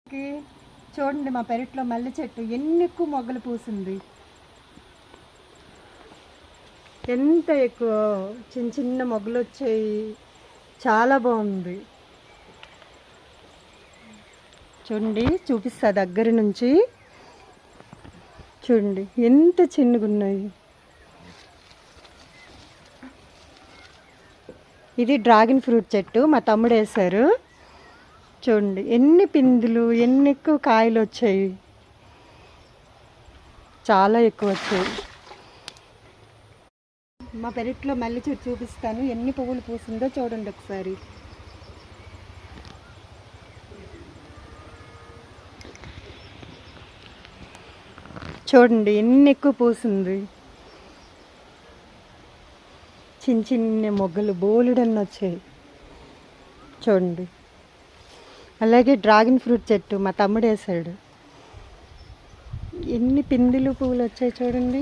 చూడండి మా పెరట్లో మల్లె చెట్టు ఎన్ని ఎక్కువ మొగ్గలు పూసింది. ఎంత ఎక్కువ చిన్న చిన్న మొగ్గలు వచ్చాయి. చాలా బాగుంది. చూడండి, చూపిస్తా దగ్గర నుంచి. చూడండి ఎంత చిన్నగా ఉన్నాయి. ఇది డ్రాగన్ ఫ్రూట్ చెట్టు మా తమ్ముడు వేశారు. చూడండి ఎన్ని పిందులు, ఎన్ని ఎక్కువ కాయలు వచ్చాయి. చాలా ఎక్కువ వచ్చాయి. మా పెరట్లో మల్లె చెట్టు చూపిస్తాను. ఎన్ని పువ్వులు పూసిందో చూడండి ఒకసారి. చూడండి ఎన్ని ఎక్కువ పూసింది. చిన్న చిన్న మొగ్గలు బోలెడన్ని వచ్చాయి. చూడండి. అలాగే డ్రాగన్ ఫ్రూట్ చెట్టు మా తమ్ముడు వేసాడు. ఎన్ని పిందులు పువ్వులు వచ్చాయి చూడండి.